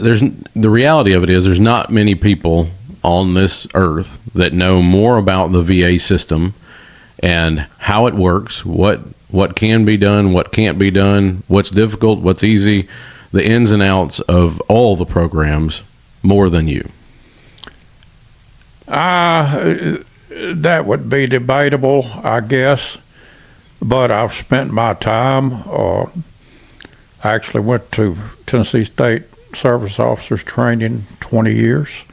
the reality of it is there's not many people on this earth that know more about the VA system and how it works, what can be done, what can't be done, what's difficult, what's easy, the ins and outs of all the programs more than you. That would be debatable, I guess, but I've spent my time. I actually went to Tennessee State Service Officers Training 20 years.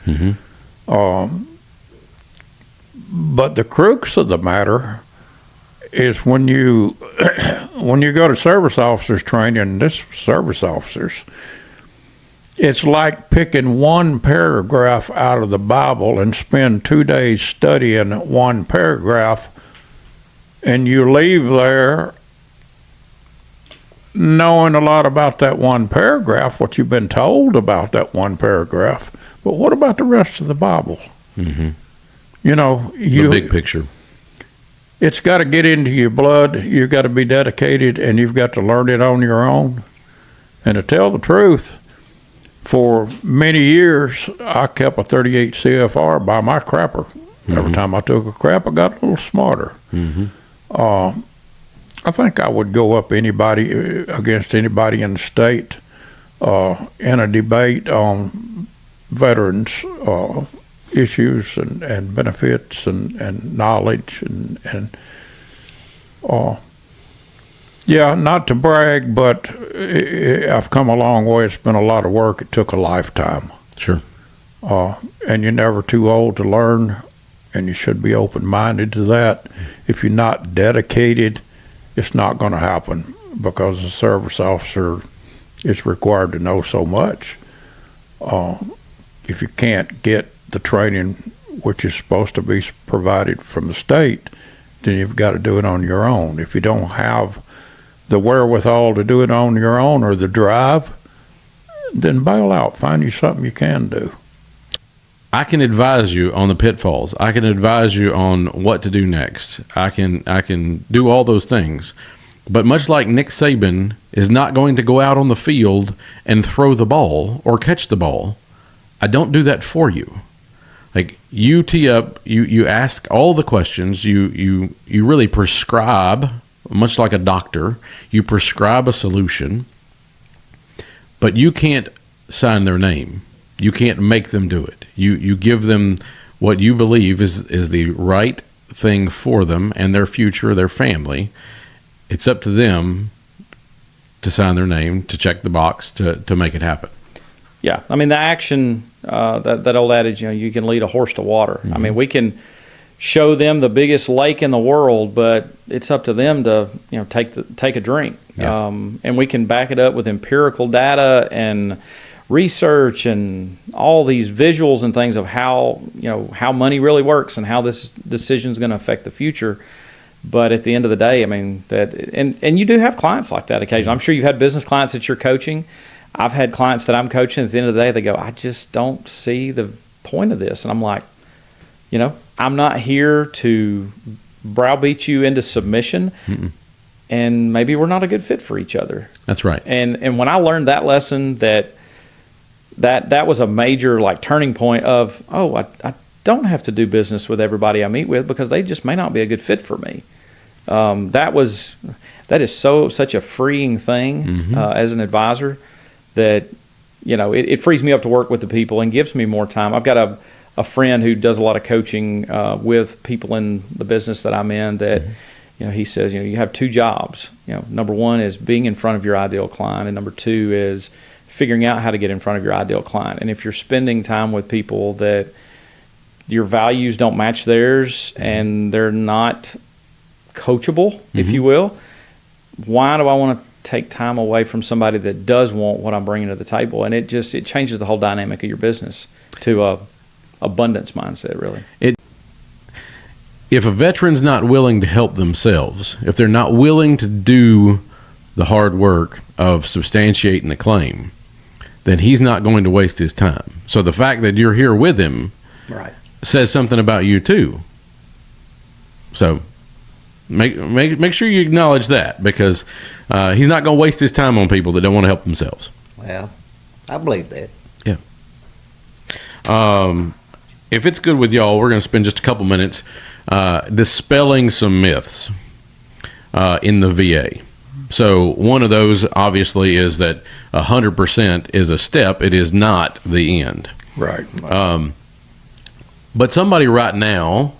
But the crux of the matter is when you go to service officers training, this service officers, it's like picking one paragraph out of the Bible and spend 2 days studying one paragraph, and you leave there knowing a lot about that one paragraph, what you've been told about that one paragraph. But what about the rest of the Bible? You know, the big picture. It's got to get into your blood. You've got to be dedicated, and you've got to learn it on your own. And to tell the truth, for many years, I kept a 38 CFR by my crapper. Every time I took a crap, I got a little smarter. I think I would go up against anybody in the state in a debate on veterans issues and benefits and knowledge and yeah, not to brag, but I've come a long way. It's been a lot of work. It took a lifetime. Sure. And you're never too old to learn, and you should be open-minded to that. If you're not dedicated, it's not going to happen, because a service officer is required to know so much. If you can't get the training which is supposed to be provided from the state, then you've got to do it on your own. If you don't have the wherewithal to do it on your own or the drive, then bail out. Find you something you can do. I can advise you on the pitfalls. I can advise you on what to do next. I can do all those things. But much like Nick Saban is not going to go out on the field and throw the ball or catch the ball, I don't do that for you. Like, you tee up, you ask all the questions, you really prescribe, much like a doctor, you prescribe a solution, but you can't sign their name. You can't make them do it. You give them what you believe is the right thing for them and their future, their family. It's up to them to sign their name, to check the box, to make it happen. Yeah, I mean, the action, that old adage, you can lead a horse to water. I mean, we can show them the biggest lake in the world, but it's up to them to take a drink. Yeah. And we can back it up with empirical data and research and all these visuals and things of how money really works and how this decision is going to affect the future. But at the end of the day, I mean, and you do have clients like that occasionally. I'm sure you've had business clients that you're coaching. I've had clients that I'm coaching. At the end of the day, they go, I just don't see the point of this. And I'm like, I'm not here to browbeat you into submission. And maybe we're not a good fit for each other. That's right. And when I learned that lesson, that was a major turning point of, I don't have to do business with everybody I meet with because they just may not be a good fit for me. That is such a freeing thing as an advisor that it frees me up to work with the people and gives me more time. I've got a friend who does a lot of coaching with people in the business that I'm in that he says you have two jobs. Number one is being in front of your ideal client, and number two is figuring out how to get in front of your ideal client. And if you're spending time with people that your values don't match theirs and they're not coachable, if you will, why do I want to take time away from somebody that does want what I'm bringing to the table? And it changes the whole dynamic of your business to a abundance mindset, really. If a veteran's not willing to help themselves, if they're not willing to do the hard work of substantiating the claim, then he's not going to waste his time. So the fact that you're here with him says something about you too. So make sure you acknowledge that, because he's not going to waste his time on people that don't want to help themselves. Well, I believe that. If it's good with y'all, we're going to spend just a couple minutes dispelling some myths in the VA. So one of those, obviously, is that 100% is a step. It is not the end. Right. But somebody right now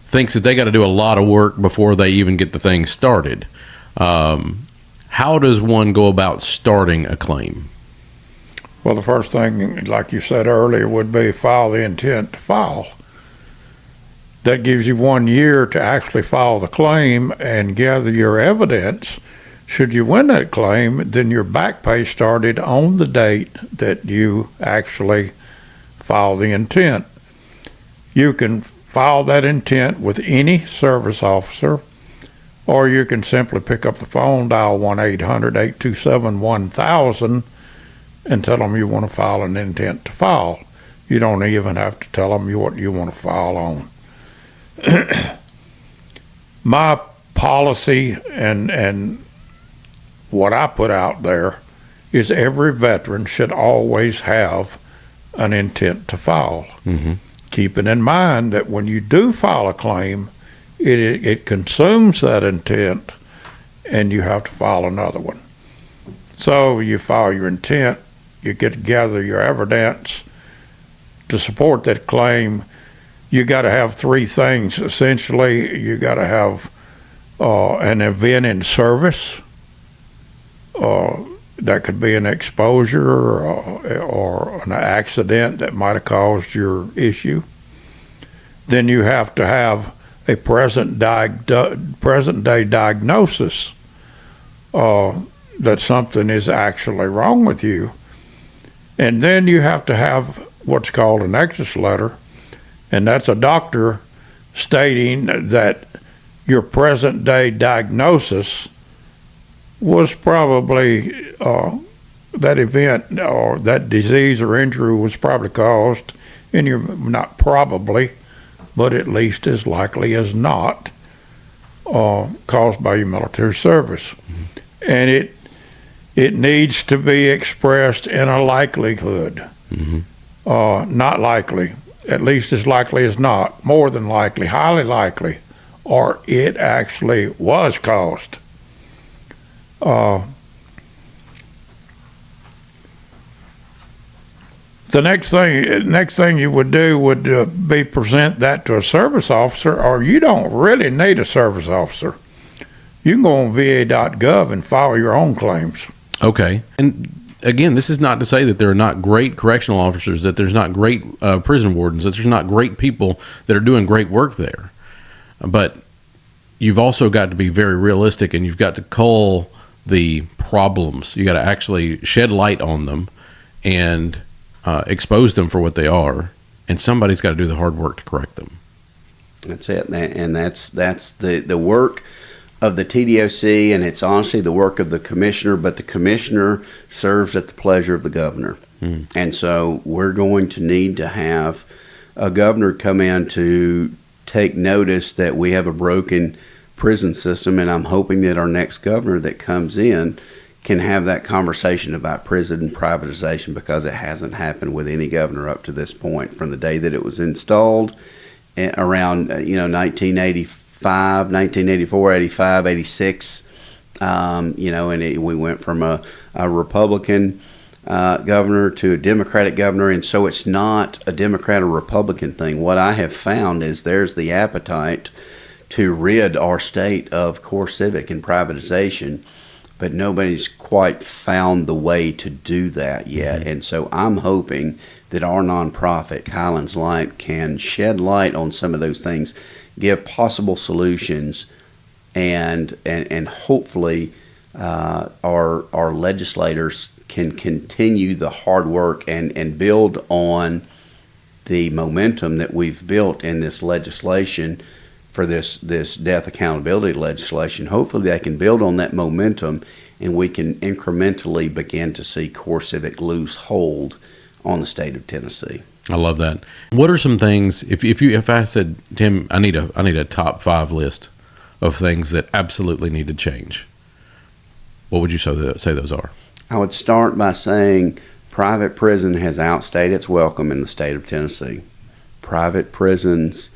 thinks that they got to do a lot of work before they even get the thing started. How does one go about starting a claim? Well, the first thing, like you said earlier, would be file the intent to file. That gives you 1 year to actually file the claim and gather your evidence. Should you win that claim, then your back pay started on the date that you actually file the intent. You can file that intent with any service officer, or you can simply pick up the phone, dial 1-800-827-1000, and tell them you want to file an intent to file. You don't even have to tell them what you want to file on. My policy and what I put out there is every veteran should always have an intent to file. Mm-hmm. Keeping in mind that when you do file a claim, it consumes that intent, and you have to file another one. So you file your intent, you get to gather your evidence to support that claim. You got to have three things. Essentially, you got to have an event in service. That could be an exposure or an accident that might have caused your issue. Then you have to have a present day diagnosis that something is actually wrong with you. And then you have to have what's called an nexus letter, and that's a doctor stating that your present day diagnosis was probably that event or that disease or injury was probably caused, and you're not probably, but at least as likely as not, caused by your military service. Mm-hmm. And it needs to be expressed in a likelihood. Mm-hmm. Not likely, at least as likely as not, more than likely, highly likely, or it actually was caused. The next thing you would do would be present that to a service officer, or you don't really need a service officer. You can go on va.gov and file your own claims. Okay. And again, this is not to say that there are not great correctional officers, that there's not great prison wardens, that there's not great people that are doing great work there. But you've also got to be very realistic, and you've got to cull the problems. You got to actually shed light on them and expose them for what they are, and somebody's got to do the hard work to correct them. That's it, and that's the work of the TDOC, and it's honestly the work of the commissioner, but the commissioner serves at the pleasure of the governor. And so we're going to need to have a governor come in to take notice that we have a broken prison system, and I'm hoping that our next governor that comes in can have that conversation about prison privatization, because it hasn't happened with any governor up to this point. From the day that it was installed around 1985, 1984, 85, 86, and we went from a Republican governor to a Democratic governor, and so it's not a Democrat or Republican thing. What I have found is there's the appetite to rid our state of core civic and privatization, but nobody's quite found the way to do that yet. Mm-hmm. And so I'm hoping that our nonprofit, Kylan's Light, can shed light on some of those things, give possible solutions, and hopefully our legislators can continue the hard work and build on the momentum that we've built in this legislation for this death accountability legislation. Hopefully they can build on that momentum, and we can incrementally begin to see core civic lose hold on the state of Tennessee. I love that. What are some things, if I said, Tim, I need a top 5 list of things that absolutely need to change, what would you say those are? I would start by saying Private prison has outstayed its welcome in the state of Tennessee. Private prisons,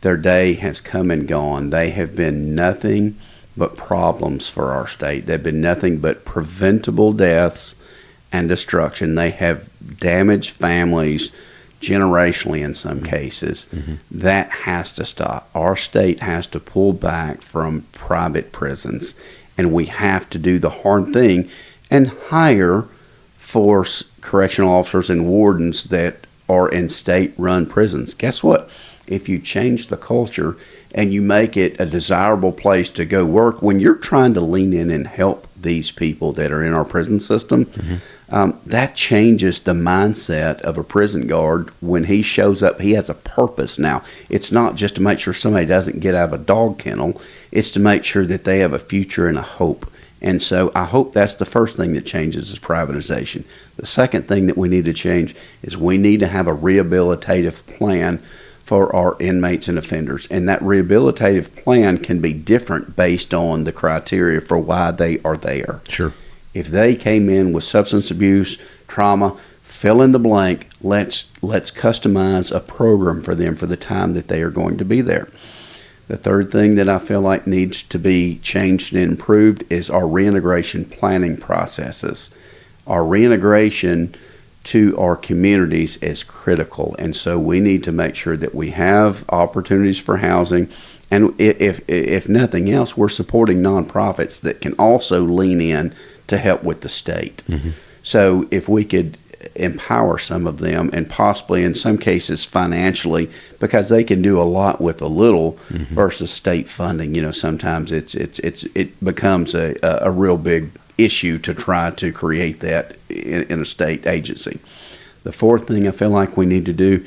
their day has come and gone. They have been nothing but problems for our state. They've been nothing but preventable deaths and destruction. They have damaged families generationally in some cases. That has to stop. Our state has to pull back from private prisons, and we have to do the hard thing and hire force correctional officers and wardens that are in state-run prisons. Guess what? If you change the culture and you make it a desirable place to go work, when you're trying to lean in and help these people that are in our prison system, that changes the mindset of a prison guard. When he shows up, he has a purpose now. It's not just to make sure somebody doesn't get out of a dog kennel. It's to make sure that they have a future and a hope. And so I hope that's the first thing that changes is privatization. The second thing that we need to change is we need to have a rehabilitative plan for our inmates and offenders. And that rehabilitative plan can be different based on the criteria for why they are there. Sure. If they came in with substance abuse, trauma, fill in the blank, let's customize a program for them for the time that they are going to be there. The third thing that I feel like needs to be changed and improved is our reintegration planning processes. Our reintegration to our communities is critical, and so we need to make sure that we have opportunities for housing, and if nothing else, we're supporting nonprofits that can also lean in to help with the state. So if we could empower some of them, and possibly in some cases financially, because they can do a lot with a little versus state funding. You know, sometimes it becomes a real big issue to try to create that in a state agency. The fourth thing I feel like we need to do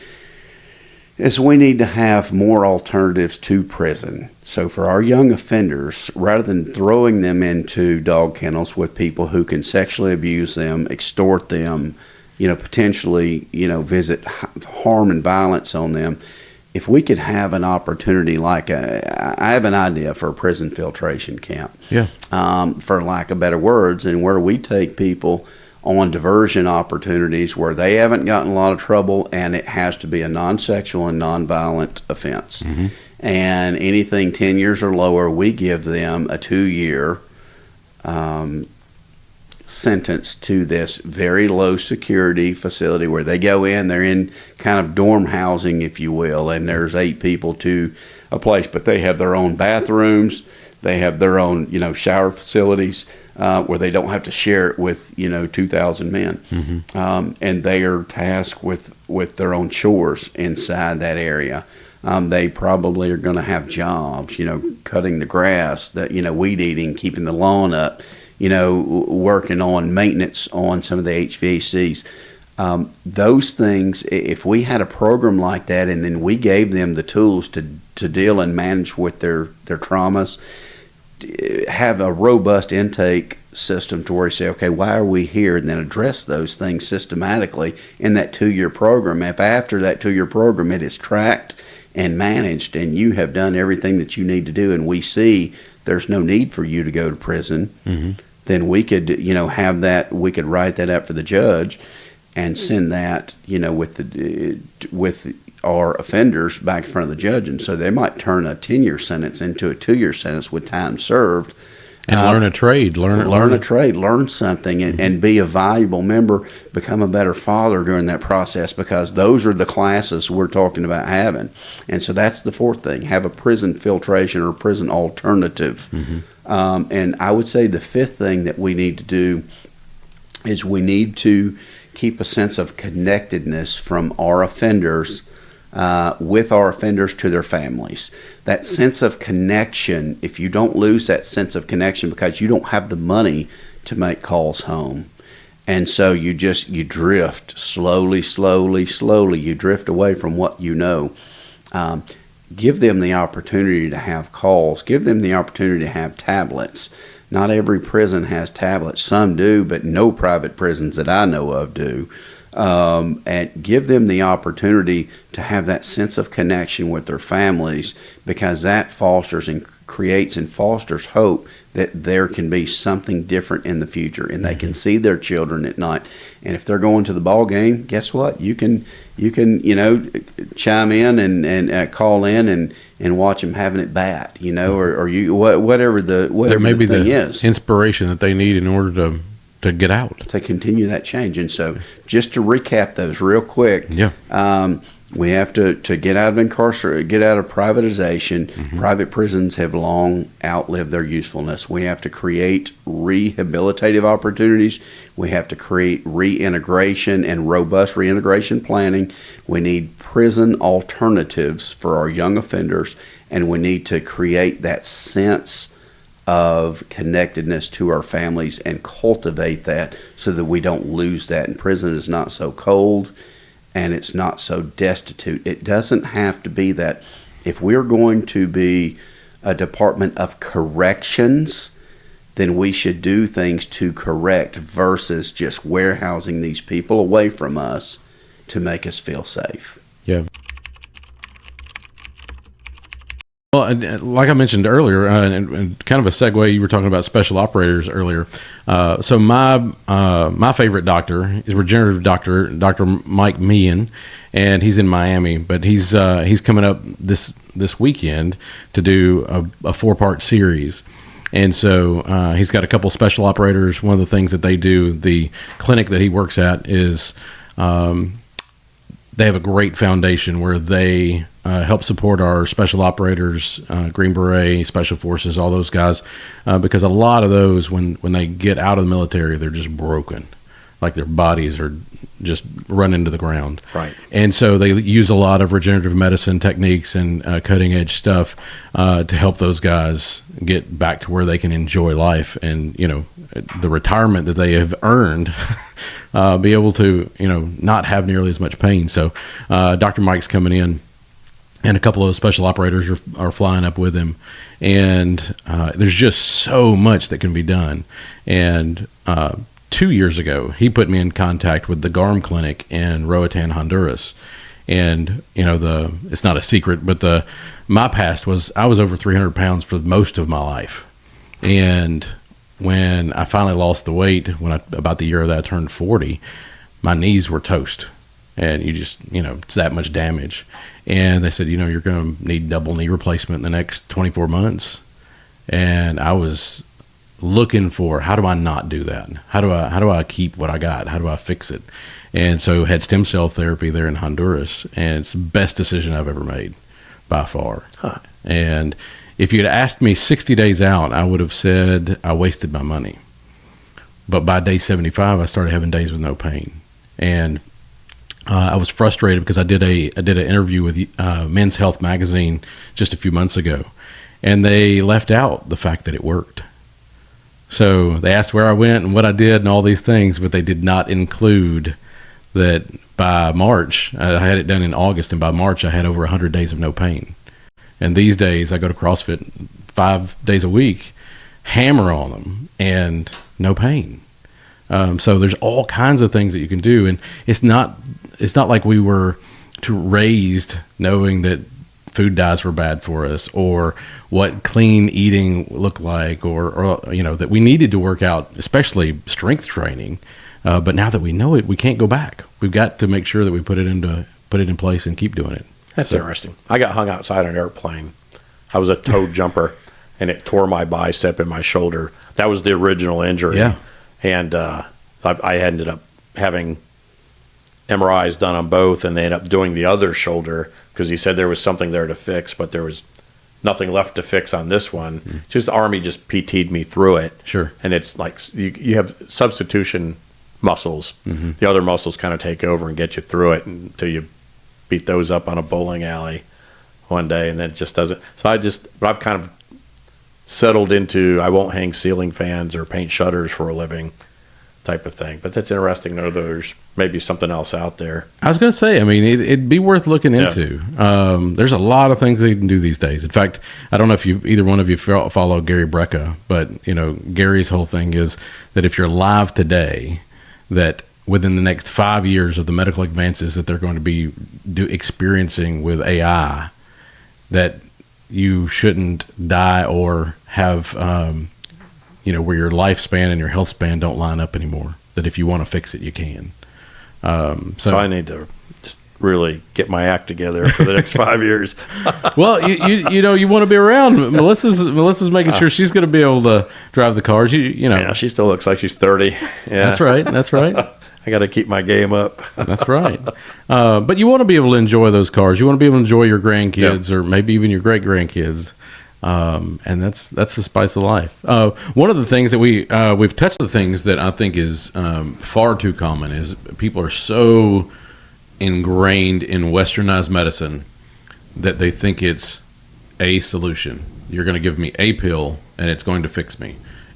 is we need to have more alternatives to prison. So for our young offenders, rather than throwing them into dog kennels with people who can sexually abuse them, extort them, potentially, visit harm and violence on them, if we could have an opportunity like I have an idea for a prison filtration camp. Yeah. For lack of better words, and where we take people on diversion opportunities where they haven't gotten a lot of trouble, and it has to be a non-sexual and non-violent offense. And anything 10 years or lower, we give them a 2-year sentence to this very low security facility where they go in, they're in kind of dorm housing, if you will, and there's 8 people to a place, but they have their own bathrooms, they have their own, shower facilities, where they don't have to share it with, 2,000 men. And they are tasked with their own chores inside that area. They probably are going to have jobs, cutting the grass, weed eating, keeping the lawn up, working on maintenance on some of the HVACs. Those things, if we had a program like that and then we gave them the tools to deal and manage with their traumas, have a robust intake system to where you say, okay, why are we here? And then address those things systematically in that 2-year program. If after that 2-year program it is tracked and managed and you have done everything that you need to do, and we see there's no need for you to go to prison, then we could, have that, we could write that up for the judge and send that, with our offenders back in front of the judge. And so they might turn a 10-year sentence into a 2-year sentence with time served. And learn a trade, learn a trade, learn something, and be a valuable member, become a better father during that process, because those are the classes we're talking about having. And so that's the fourth thing, have a prison filtration or prison alternative. And I would say the fifth thing that we need to do is we need to keep a sense of connectedness from our offenders, with our offenders to their families. That sense of connection, if you don't lose that sense of connection because you don't have the money to make calls home, and so you drift slowly, you drift away from what you know. Give them the opportunity to have calls. Give them the opportunity to have tablets. Not every prison has tablets. Some do, but no private prisons that I know of do. And give them the opportunity to have that sense of connection with their families, because that fosters creates and fosters hope that there can be something different in the future, and they can see their children at night. And if they're going to the ball game, guess what? You can chime in and call in and watch them having it bat, or you whatever the thing is, inspiration that they need in order to get out, to continue that change. And so, just to recap those real quick, we have to get out of get out of privatization. Private prisons have long outlived their usefulness. We have to create rehabilitative opportunities. We have to create reintegration and robust reintegration planning. We need prison alternatives for our young offenders, and we need to create that sense of connectedness to our families and cultivate that so that we don't lose that. And prison is not so cold, and it's not so destitute. It doesn't have to be that. If we're going to be a department of corrections, then we should do things to correct versus just warehousing these people away from us to make us feel safe. Yeah. Well, like I mentioned earlier, and kind of a segue, you were talking about special operators earlier. So my favorite doctor is regenerative Dr. Mike Meehan, and he's in Miami. But he's coming up this weekend to do a 4-part series. And so he's got a couple special operators. One of the things that they do, the clinic that he works at, is they have a great foundation where they help support our special operators, Green Beret, Special Forces, all those guys, because a lot of those, when they get out of the military, they're just broken. Like their bodies are just run into the ground. Right. And so they use a lot of regenerative medicine techniques and cutting edge stuff to help those guys get back to where they can enjoy life and, the retirement that they have earned, be able to, not have nearly as much pain. So Dr. Mike's coming in, and a couple of special operators are flying up with him. And there's just so much that can be done. And 2 years ago, he put me in contact with the GARM clinic in Roatan, Honduras. And, it's not a secret, but my past was I was over 300 pounds for most of my life. And when I finally lost the weight, about the year that I turned 40, my knees were toast. And you just, it's that much damage. And they said, you're going to need double knee replacement in the next 24 months. And I was looking for, how do I not do that? How do I keep what I got? How do I fix it? And so had stem cell therapy there in Honduras, and it's the best decision I've ever made by far. Huh. And if you'd asked me 60 days out, I would have said I wasted my money. But by day 75, I started having days with no pain. And I was frustrated because I did an interview with Men's Health magazine just a few months ago, and they left out the fact that it worked. So they asked where I went and what I did and all these things, but they did not include that by March, I had it done in August, and by March I had over 100 days of no pain. And these days I go to CrossFit 5 days a week, hammer on them, and no pain. So there's all kinds of things that you can do, and it's not like we were raised knowing that food dyes were bad for us, or what clean eating looked like, or that we needed to work out, especially strength training. But now that we know it, we can't go back. We've got to make sure that we put it in place and keep doing it. That's interesting. I got hung outside an airplane. I was a toe jumper, and it tore my bicep and my shoulder. That was the original injury. Yeah. And I ended up having MRIs done on both, and they ended up doing the other shoulder because he said there was something there to fix, but there was nothing left to fix on this one. Just the Army just PT'd me through it. Sure. And it's like you have substitution muscles. Mm-hmm. The other muscles kind of take over and get you through it until you beat those up on a bowling alley one day, and then it just doesn't. So I've kind of settled into I won't hang ceiling fans or paint shutters for a living type of thing. But that's interesting to know there's maybe something else out there. I was going to say, it'd be worth looking into. There's a lot of things that you can do these days. In fact, I don't know if either one of you follow Gary Brecka, but Gary's whole thing is that if you're alive today, that within the next 5 years of the medical advances that they're going to be experiencing with AI, that you shouldn't die or have, where your lifespan and your health span don't line up anymore. That if you want to fix it, you can. So I need to just really get my act together for the next 5 years. Well, you want to be around. Melissa's making sure she's going to be able to drive the cars. Yeah, she still looks like she's 30. Yeah, That's right. I got to keep my game up. That's right. But you want to be able to enjoy those cars. You want to be able to enjoy your grandkids or maybe even your great grandkids. And that's the spice of life. One of the things that we've touched the things that I think is far too common is people are so ingrained in westernized medicine that they think it's a solution. You're going to give me a pill and it's going to fix me.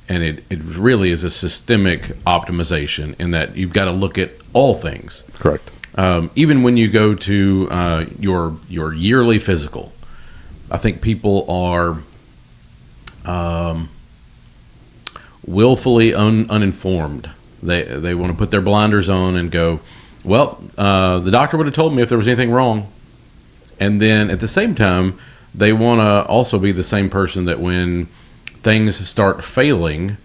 And it really is a systemic optimization in that you've got to look at all things. Correct. Even when you go to your yearly physical, I think people are willfully uninformed. They want to put their blinders on and go, well, the doctor would have told me if there was anything wrong. And then at the same time, they want to also be the same person that when things start failing,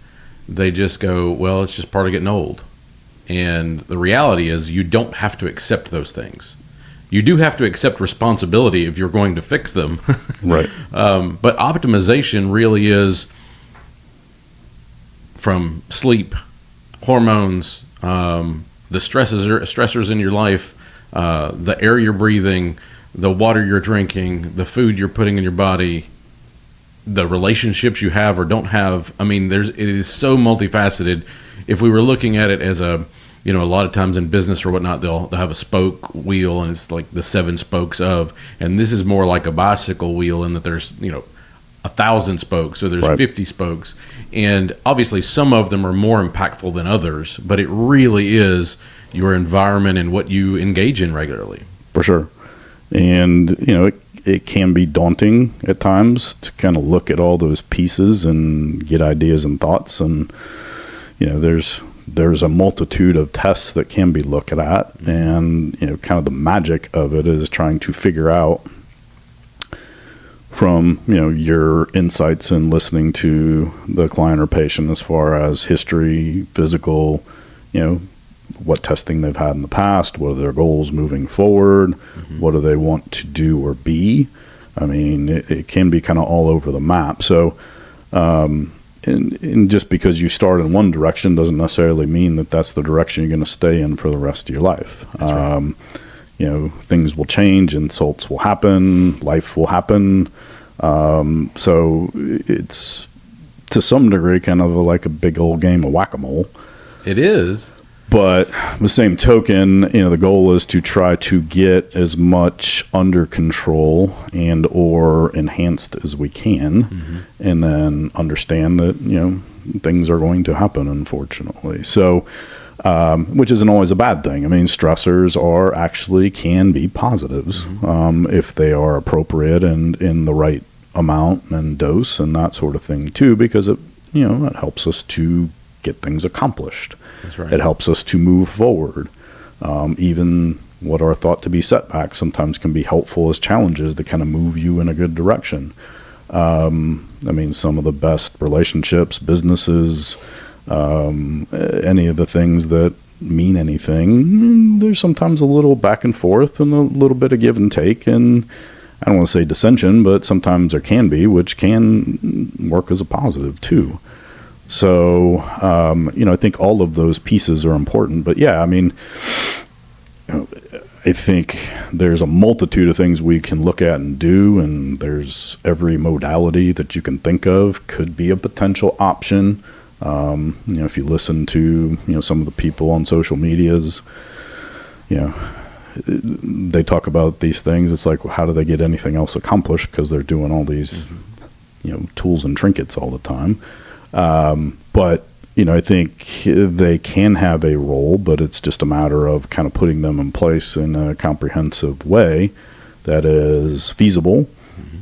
they just go, well, it's just part of getting old. And the reality is you don't have to accept those things. You do have to accept responsibility if you're going to fix them. Right. But optimization really is from sleep, hormones, the stressors in your life, the air you're breathing, the water you're drinking, the food you're putting in your body, the relationships you have or don't have. I mean, it is so multifaceted. If we were looking at it as a lot of times in business or whatnot, they'll have a spoke wheel and it's like the 7 spokes of, and this is more like a bicycle wheel in that there's, 1,000 spokes, so there's Right. 50 spokes. And obviously some of them are more impactful than others, but it really is your environment and what you engage in regularly. For sure. And, it can be daunting at times to kind of look at all those pieces and get ideas and thoughts. And, there's a multitude of tests that can be looked at. And, kind of the magic of it is trying to figure out from, your insights and listening to the client or patient as far as history, physical, what testing they've had in the past, what are their goals moving forward, what do they want to do or be. I mean, it can be kind of all over the map. So, and just because you start in one direction doesn't necessarily mean that that's the direction you're going to stay in for the rest of your life. That's right. Things will change, insults will happen, life will happen. So it's to some degree kind of like a big old game of whack-a-mole. It is. But the same token, the goal is to try to get as much under control and or enhanced as we can, and then understand that, things are going to happen, unfortunately. So, which isn't always a bad thing. I mean, stressors can be positives if they are appropriate and in the right amount and dose and that sort of thing too, because it helps us to get things accomplished. That's right. It helps us to move forward. Even what are thought to be setbacks sometimes can be helpful as challenges to kind of move you in a good direction. Some of the best relationships, businesses, any of the things that mean anything, there's sometimes a little back and forth and a little bit of give and take. And I don't want to say dissension, but sometimes there can be, which can work as a positive too. So, I think all of those pieces are important. But yeah, I think there's a multitude of things we can look at and do, and there's every modality that you can think of could be a potential option. If you listen to, some of the people on social medias, they talk about these things. It's like, well, how do they get anything else accomplished? Because they're doing all these, tools and trinkets all the time. But I think they can have a role, but it's just a matter of kind of putting them in place in a comprehensive way that is feasible,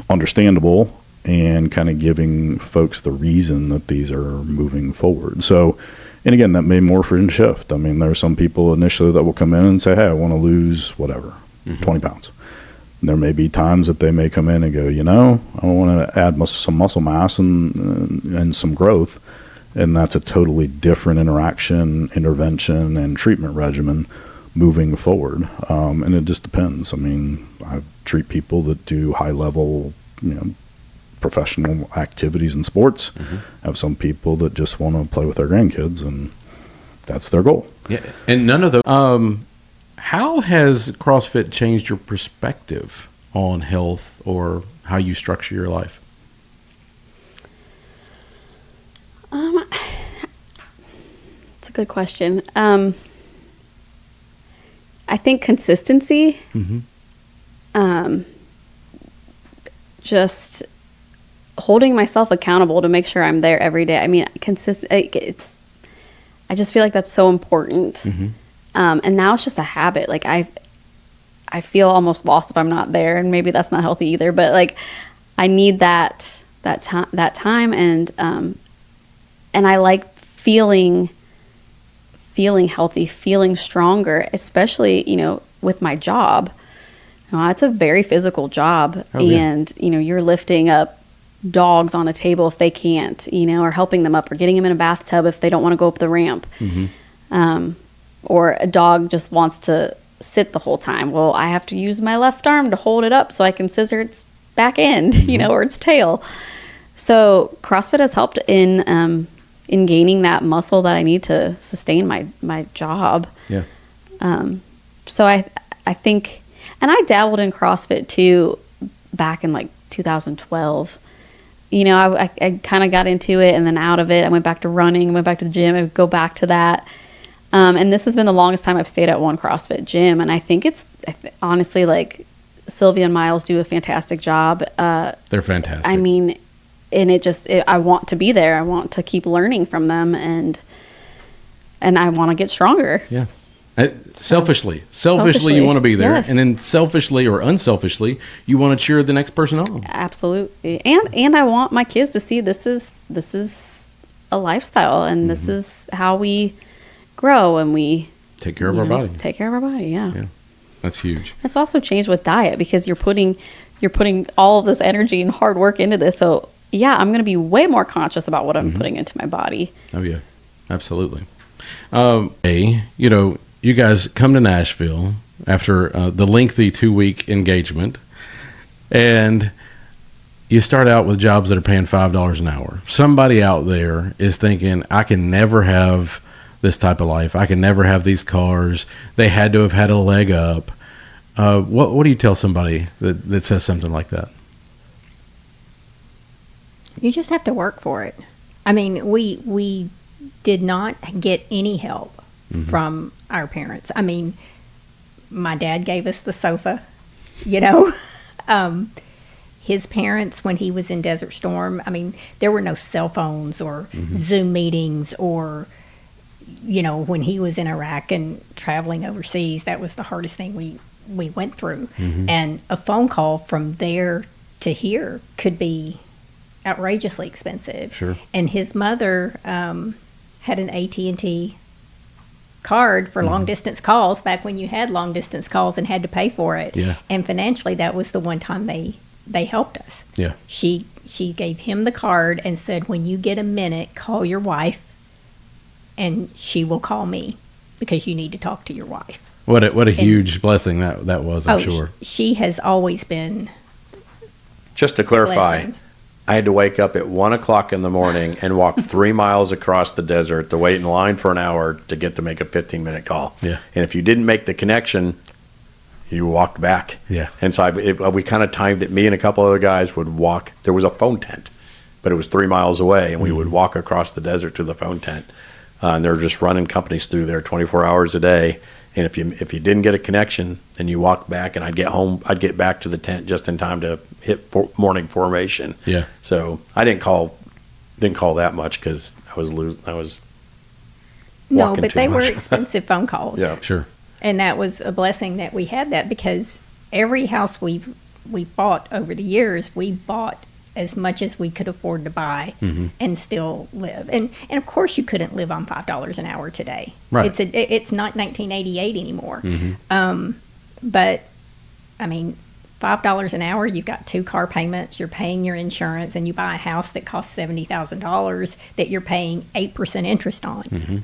understandable, and kind of giving folks the reason that these are moving forward. So, and again, that may morph and shift. There are some people initially that will come in and say, hey, I want to lose whatever, 20 pounds. There may be times that they may come in and go, I want to add some muscle mass and some growth. And that's a totally different interaction, intervention, and treatment regimen moving forward. And it just depends. I mean, I treat people that do high level, professional activities and sports. I have some people that just want to play with their grandkids, and that's their goal. Yeah. And none of those. How has CrossFit changed your perspective on health or how you structure your life? It's a good question. I think consistency. Just holding myself accountable to make sure I'm there every day. I mean, I just feel like that's so important. And now it's just a habit. Like I feel almost lost if I'm not there, and maybe that's not healthy either. But like, I need that time, and I like feeling healthy, feeling stronger, especially with my job. It's a very physical job, and you're lifting up dogs on a table if they can't, or helping them up, or getting them in a bathtub if they don't want to go up the ramp. Or a dog just wants to sit the whole time. Well, I have to use my left arm to hold it up so I can scissor its back end, or its tail. So CrossFit has helped in gaining that muscle that I need to sustain my job. Yeah. So I think, and I dabbled in CrossFit too back in like 2012. I kind of got into it and then out of it. I went back to running, went back to the gym. I would go back to that. And this has been the longest time I've stayed at one CrossFit gym. And I think honestly, like, Sylvia and Miles do a fantastic job. They're fantastic. I mean, and I want to be there. I want to keep learning from them, and I want to get stronger. Yeah. Selfishly, you want to be there. Yes. And then selfishly or unselfishly, you want to cheer the next person on. Absolutely. And I want my kids to see this is a lifestyle, and this is how we grow, and we take care of our body. Take care of our body. Yeah. That's huge. It's also changed with diet, because you're putting all of this energy and hard work into this. So I'm going to be way more conscious about what I'm putting into my body. Oh yeah, absolutely. You guys come to Nashville after the lengthy 2-week engagement, and you start out with jobs that are paying $5 an hour. Somebody out there is thinking, I can never have this type of life. I can never have these cars. They had to have had a leg up. What do you tell somebody that says something like that? You just have to work for it. I mean, we did not get any help from our parents. I mean, my dad gave us the sofa, his parents, when he was in Desert Storm, I mean, there were no cell phones or Zoom meetings, or, when he was in Iraq and traveling overseas, that was the hardest thing we went through. And a phone call from there to here could be outrageously expensive. Sure. And his mother had an AT&T card for long distance calls back when you had long distance calls and had to pay for it. Yeah. And financially, that was the one time they helped us. Yeah. She gave him the card and said, when you get a minute, call your wife, and she will call me, because you need to talk to your wife. What a huge blessing that was, I'm sure. She has always been. Just to clarify, blessing. I had to wake up at 1 o'clock in the morning and walk 3 miles across the desert to wait in line for an hour to get to make a 15-minute call. Yeah. And if you didn't make the connection, you walked back. Yeah. And so we kind of timed it. Me and a couple other guys would walk. There was a phone tent, but it was 3 miles away, and we would walk across the desert to the phone tent. And they're just running companies through there 24 hours a day. And if you didn't get a connection, then you walked back, and I'd get back to the tent just in time to hit morning formation. Yeah. So I didn't call that much, because I was No, walking but too they much. were expensive phone calls. Yeah. Sure. And that was a blessing that we had that, because every house we've bought over the years, we bought as much as we could afford to buy and still live. And of course, you couldn't live on $5 an hour today. Right. It's not 1988 anymore. But I mean, $5 an hour, you've got 2 car payments, you're paying your insurance, and you buy a house that costs $70,000 that you're paying 8% interest on.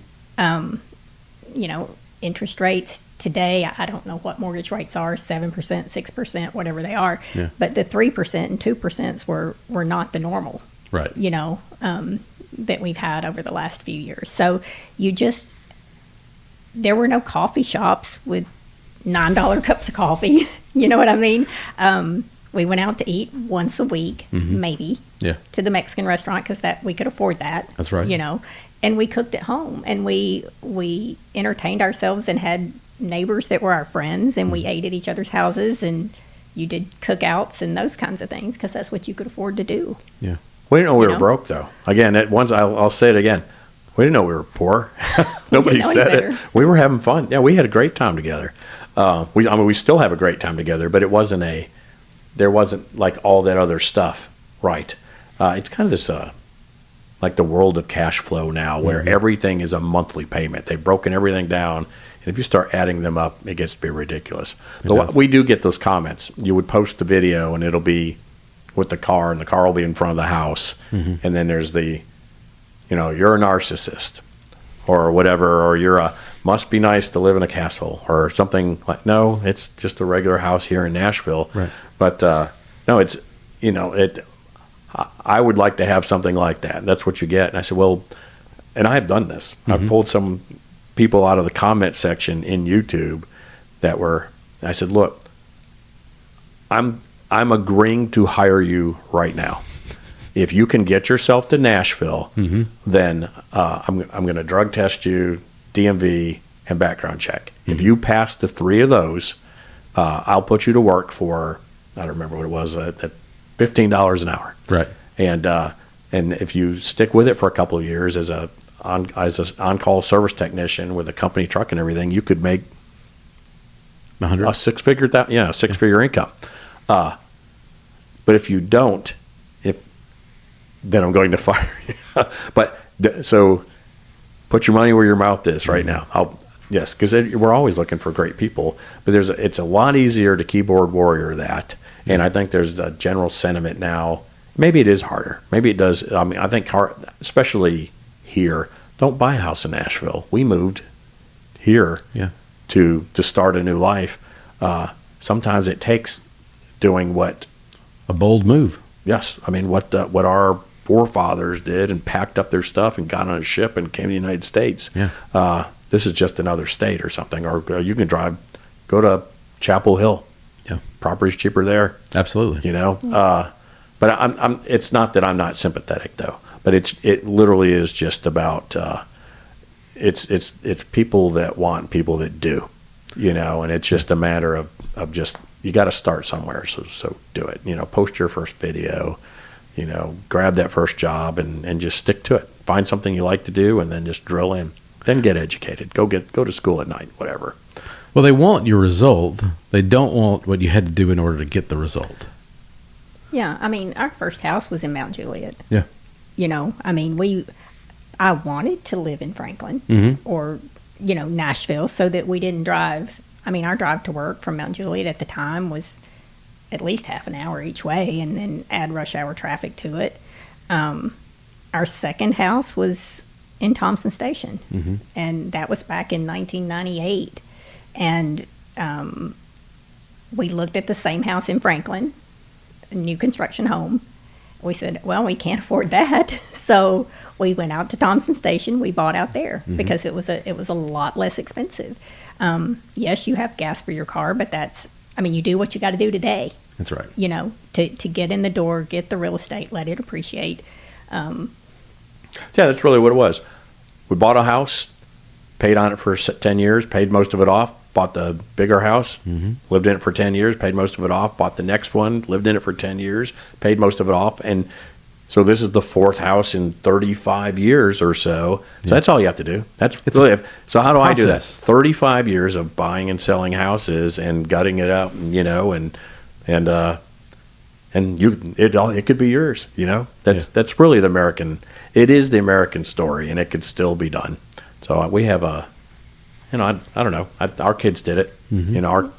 You know, interest rates today, I don't know what mortgage rates are, 7%, 6%, whatever they are. Yeah. But the 3% and 2% were not the normal, Right. you know, that we've had over the last few years. So there were no coffee shops with $9 cups of coffee. You know what I mean? We went out to eat once a week, maybe, Yeah. to the Mexican restaurant because that we could afford that. That's right. You know, and we cooked at home, and we entertained ourselves and had neighbors that were our friends, and we ate at each other's houses, and you did cookouts and those kinds of things because that's what you could afford to do. Yeah. We didn't know we You were know? broke, though. Again, I'll say it again. We didn't know we were poor. Nobody know any said it. better. We were having fun. Yeah, we had a great time together. We still have a great time together, but there wasn't like all that other stuff, right? It's kind of this, like the world of cash flow now, where everything is a monthly payment. They've broken everything down, and if you start adding them up, it gets to be ridiculous. But does. we do get those comments. You would post the video, and it'll be with the car, and the car will be in front of the house, and then there's the, you know, you're a narcissist, or whatever, or must be nice to live in a castle, or something like. No, it's just a regular house here in Nashville. Right. But no, it's, you know, I would like to have something like that. That's what you get. And I said, well, and I have done this. I've pulled some people out of the comment section in YouTube I said, look, I'm agreeing to hire you right now. If you can get yourself to Nashville, then I'm going to drug test you, DMV, and background check. If you pass the 3 of those, I'll put you to work for, I don't remember what it was, at $15 an hour. Right. And if you stick with it for a couple of years as a on-call service technician with a company truck and everything, you could make 100. a six-figure income. But if you don't, then I'm going to fire you. But so put your money where your mouth is right now. Yes, because we're always looking for great people, but it's a lot easier to keyboard warrior that. And I think there's a general sentiment now. Maybe it is harder. Maybe it does. I mean, I think especially here, don't buy a house in Nashville. We moved here to start a new life. Sometimes it takes doing A bold move. Yes, I mean what our forefathers did and packed up their stuff and got on a ship and came to the United States. Yeah. This is just another state or something, or you can go to Chapel Hill. Yeah. Property's cheaper there. Absolutely. You know, but I'm. It's not that I'm not sympathetic though, but it literally is just about. It's people that want people that do, you know, and it's just a matter of just. You got to start somewhere, so do it. You know, post your first video, you know, grab that first job and just stick to it. Find something you like to do and then just drill in. Then get educated. Go to school at night, whatever. Well, they want your result. They don't want what you had to do in order to get the result. Yeah, I mean, our first house was in Mount Juliet. Yeah. You know, I mean, I wanted to live in Franklin or, you know, Nashville so that we didn't drive. I mean, our drive to work from Mount Juliet at the time was at least half an hour each way, and then add rush hour traffic to it. Our second house was in Thompson Station, and that was back in 1998. And we looked at the same house in Franklin, a new construction home. We said, well, we can't afford that. So we went out to Thompson Station. We bought out there because it was a lot less expensive. Yes, you have gas for your car, but you do what you got to do today. That's right. You know, to get in the door, get the real estate, let it appreciate. Yeah, that's really what it was. We bought a house, paid on it for 10 years, paid most of it off, bought the bigger house, lived in it for 10 years, paid most of it off, bought the next one, lived in it for 10 years, paid most of it off. And so this is the 4th house in 35 years or so. So that's all you have to do. So how do I do that? 35 years of buying and selling houses and gutting it up, and, you know, and it could be yours, you know. That's really it is the American story, and it could still be done. So we have I don't know. Our kids did it. You know,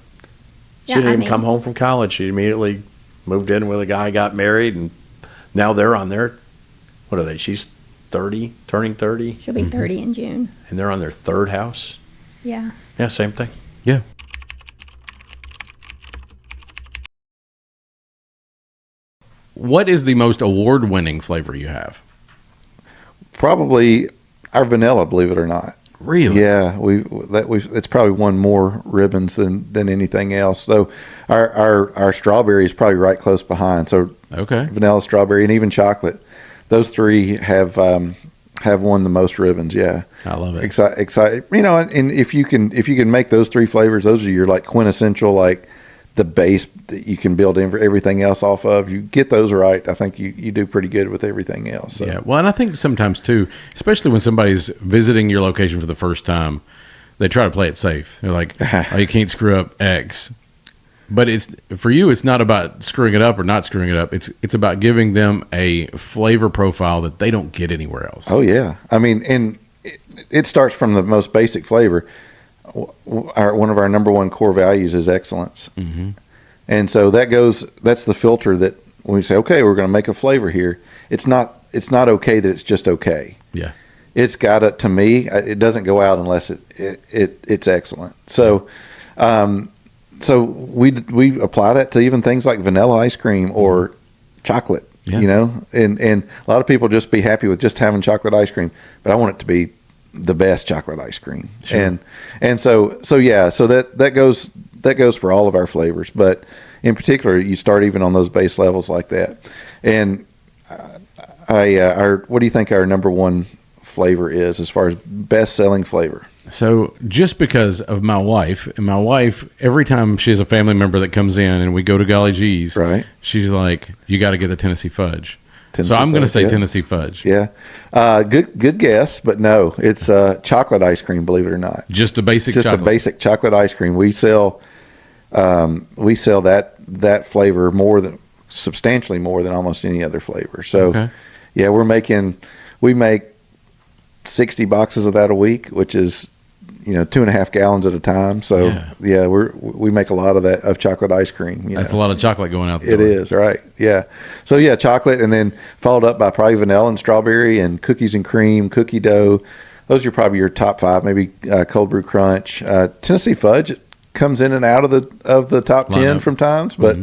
She Yeah, didn't I even mean- come home from college. She immediately moved in with a guy, got married, and now they're on their, what are they? She's 30, turning 30, She'll be 30 in June. and they're on their third house. Yeah. Yeah, same thing. Yeah. What is the most award-winning flavor you have? Probably our vanilla, believe it or not. Really? Yeah, it's probably won more ribbons than anything else. Though our strawberry is probably right close behind. So Okay. vanilla, strawberry, and even chocolate. Those three have won the most ribbons. Yeah, I love it. Excited. You know, and if you can make those three flavors, those are your like quintessential, like the base that you can build everything else off of. You get those right, I think you do pretty good with everything else. So. Yeah. Well, and I think sometimes too, especially when somebody's visiting your location for the first time, they try to play it safe. They're like, "Oh, you can't screw up X." But it's for you. It's not about screwing it up or not screwing it up. It's about giving them a flavor profile that they don't get anywhere else. Oh yeah, I mean, and it starts from the most basic flavor. One of our number one core values is excellence, and so that's the filter that when we say, okay, we're going to make a flavor here. It's not okay that it's just okay. Yeah. It's got to me. It doesn't go out unless it's excellent. So, so we apply that to even things like vanilla ice cream or chocolate. Yeah. You know, and a lot of people just be happy with just having chocolate ice cream, but I want it to be the best chocolate ice cream. Sure. And so yeah, so that goes for all of our flavors, but in particular, you start even on those base levels like that. And what do you think our number one flavor is as far as best selling flavor? So just because of my wife, and my wife, every time she has a family member that comes in and we go to Golly G's, Right. she's like, you got to get the Tennessee fudge. Tennessee So I'm going to fudge, say yeah. Tennessee fudge. Yeah. Good guess, but no, it's chocolate ice cream, believe it or not. Just a basic Just chocolate. a basic chocolate ice cream. We sell that flavor substantially more than almost any other flavor. So Okay. yeah, we make 60 boxes of that a week, which is 2.5 gallons at a time. So Yeah. we make a lot of that of chocolate ice cream. That's a lot of chocolate going out the It door. is, right. Yeah. So yeah, chocolate, and then followed up by probably vanilla and strawberry and cookies and cream, cookie dough. Those are probably your top five. Maybe cold brew crunch. Tennessee fudge comes in and out of the top 10 Lineup. from times, but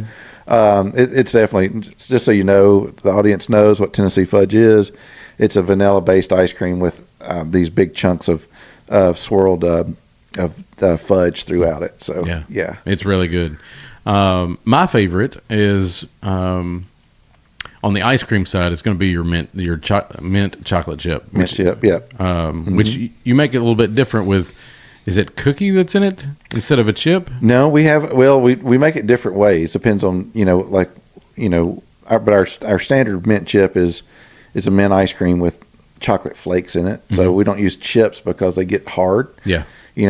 it's definitely, just so you know, the audience knows what Tennessee fudge is. It's a vanilla based ice cream with these big chunks of swirled fudge throughout it. So yeah. It's really good. My favorite is on the ice cream side. It's going to be your mint chocolate chip, Mint chip, yeah. which you make it a little bit different with. Is it cookie that's in it instead of a chip? No, we make it different ways. Depends on, but our standard mint chip is a mint ice cream with chocolate flakes in it. So we don't use chips because they get hard. Yeah.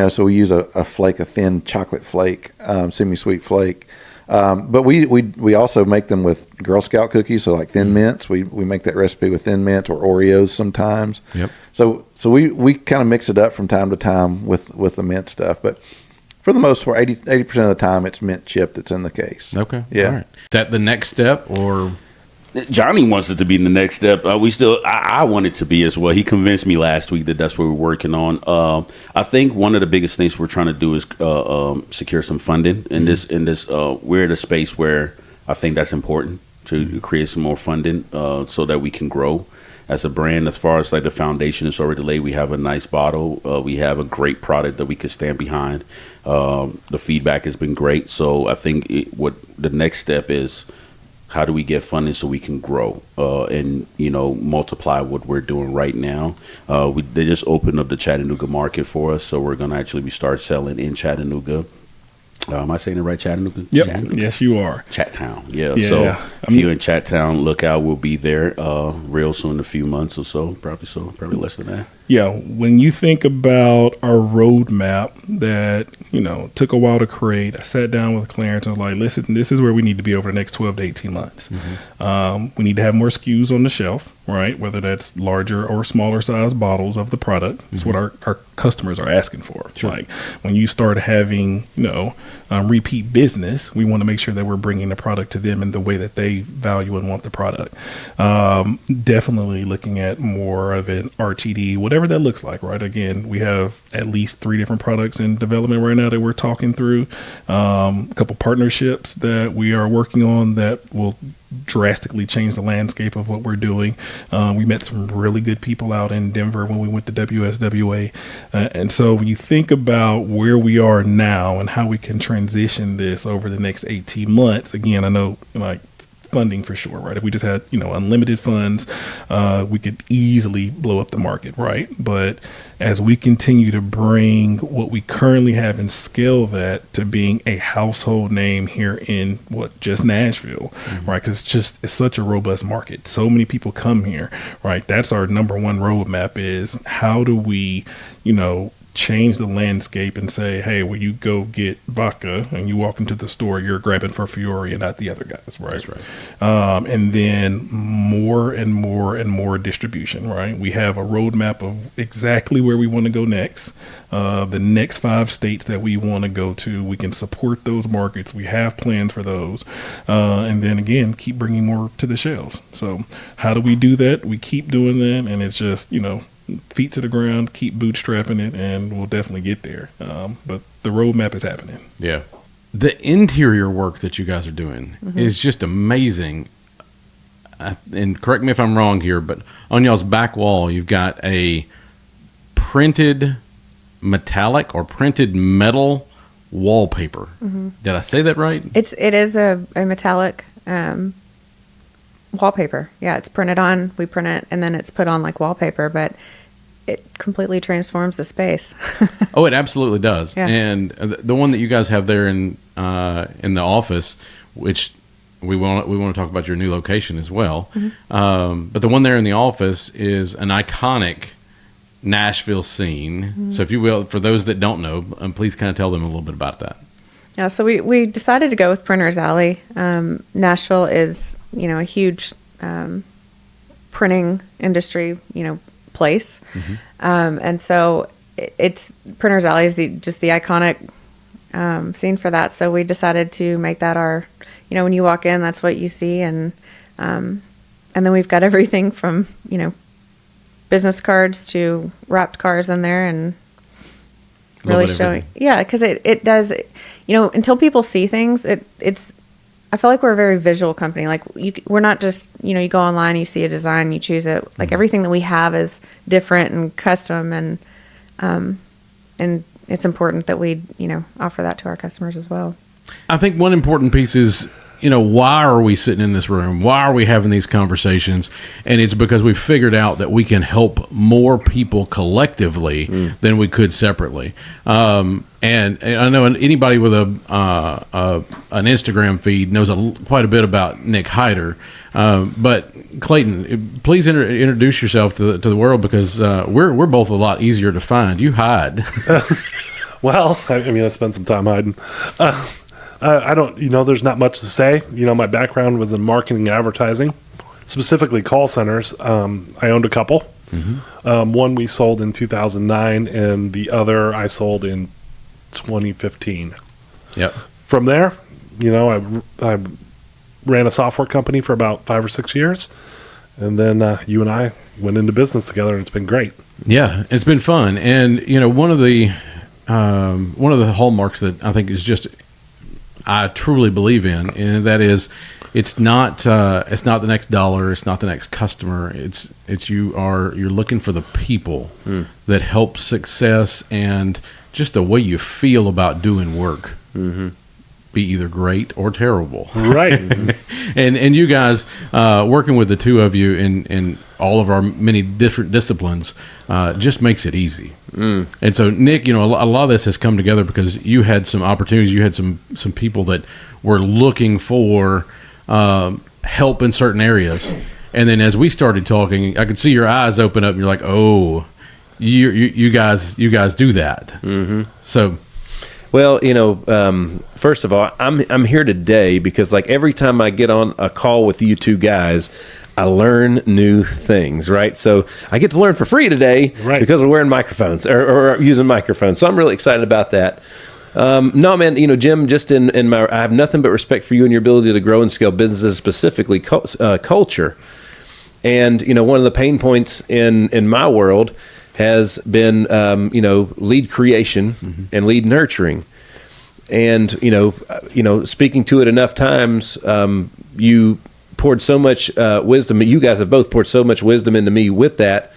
So we use a thin chocolate flake, semi-sweet flake. But we also make them with Girl Scout cookies, so like thin mints. We make that recipe with thin mints or Oreos sometimes. Yep. So we kind of mix it up from time to time with the mint stuff. But for the most part, 80% of the time, it's mint chip that's in the case. Okay. Yeah. All right. Is that the next step, or Johnny wants it to be the next step. I want it to be as well. He convinced me last week that that's what we're working on. I think one of the biggest things we're trying to do is secure some funding in this. We're at a space where I think that's important to create some more funding so that we can grow as a brand. As far as like the foundation is already laid, we have a nice bottle. We have a great product that we can stand behind. The feedback has been great. So I think what the next step is. How do we get funding so we can grow and multiply what we're doing right now? They just opened up the Chattanooga market for us, so we're going to actually start selling in Chattanooga. Am I saying it right, Chattanooga? Yep. Chattanooga. Yes, you are. Chattown. Yeah. Yeah. So if you're in Chattown, look out. We'll be there real soon, a few months or so. Probably less than that. yeah, when you think about our roadmap that, took a while to create, I sat down with Clarence and was like, listen, this is where we need to be over the next 12 to 18 months. We need to have more SKUs on the shelf, right? Whether that's larger or smaller size bottles of the product. It's what our customers are asking for. Sure. Like when you start having, repeat business, we want to make sure that we're bringing the product to them in the way that they value and want the product. Definitely looking at more of an RTD, whatever that looks like, right? Again, we have at least 3 different products in development right now that we're talking through. A couple partnerships that we are working on that will drastically change the landscape of what we're doing. We met some really good people out in Denver when we went to WSWA. And so when you think about where we are now and how we can transition this over the next 18 months, again, I know like funding for sure, right? If we just had, unlimited funds, we could easily blow up the market, right? But as we continue to bring what we currently have and scale that to being a household name here in just Nashville, right? Because it's such a robust market. So many people come here, right? That's our number one roadmap is how do we, change the landscape and say, hey, when you go get vodka and you walk into the store, you're grabbing for Fiore and not the other guys, right? That's right. And then more and more and more distribution, right? We have a roadmap of exactly where we want to go next. The next 5 states that we want to go to, we can support those markets. We have plans for those. And then again, keep bringing more to the shelves. So how do we do that? We keep doing that. And it's just, feet to the ground, keep bootstrapping it, and we'll definitely get there. But the roadmap is happening. Yeah. The interior work that you guys are doing is just amazing. And correct me if I'm wrong here, but on y'all's back wall, you've got a printed metallic or printed metal wallpaper. Did I say that right? It is a metallic wallpaper. Yeah, it's printed on. We print it, and then it's put on like wallpaper, but it completely transforms the space. Oh, it absolutely does. Yeah. And the one that you guys have there in the office, which we want to talk about your new location as well. But the one there in the office is an iconic Nashville scene. So if you will, for those that don't know, please kind of tell them a little bit about that. Yeah, so we decided to go with Printer's Alley. Nashville is, a huge printing industry, place. And so it's Printer's Alley is just the iconic scene for that. So we decided to make that our, when you walk in, that's what you see. And then we've got everything from, business cards to wrapped cars in there and really showing. Yeah, because it does, until people see things, it's, I feel like we're a very visual company. Like we're not just, you go online, you see a design, you choose it. Like everything that we have is different and custom, and it's important that we, offer that to our customers as well. I think one important piece is, why are we sitting in this room? Why are we having these conversations? And it's because we've figured out that we can help more people collectively than we could separately. And I know anybody with an Instagram feed knows quite a bit about Nick Hyder. But Clayton, please introduce yourself to the world, because we're both a lot easier to find. You hide. Well, I spent some time hiding. I don't, there's not much to say. My background was in marketing and advertising, specifically call centers. I owned a couple. One we sold in 2009, and the other I sold in 2015. Yep. From there, I ran a software company for about 5 or 6 years, and then you and I went into business together, and it's been great. Yeah, it's been fun. And one of the hallmarks that I think is just I truly believe in, and that is, it's not the next dollar, it's not the next customer. It's you're looking for the people that help success and just the way you feel about doing work. Be either great or terrible. Right. and you guys, working with the two of you in all of our many different disciplines, just makes it easy. And so, Nick, a lot of this has come together because you had some opportunities. You had some people that were looking for help in certain areas. And then as we started talking, I could see your eyes open up and you're like, oh, you guys do that. Mm-hmm. So, well, first of all, I'm here today because like every time I get on a call with you two guys, I learn new things, right? So I get to learn for free today because we're wearing microphones or using microphones. So I'm really excited about that. No, man, Jim, just I have nothing but respect for you and your ability to grow and scale businesses, specifically culture. And, one of the pain points in my world has been, lead creation and lead nurturing. And, speaking to it enough times, you poured so much wisdom. You guys have both poured so much wisdom into me with that.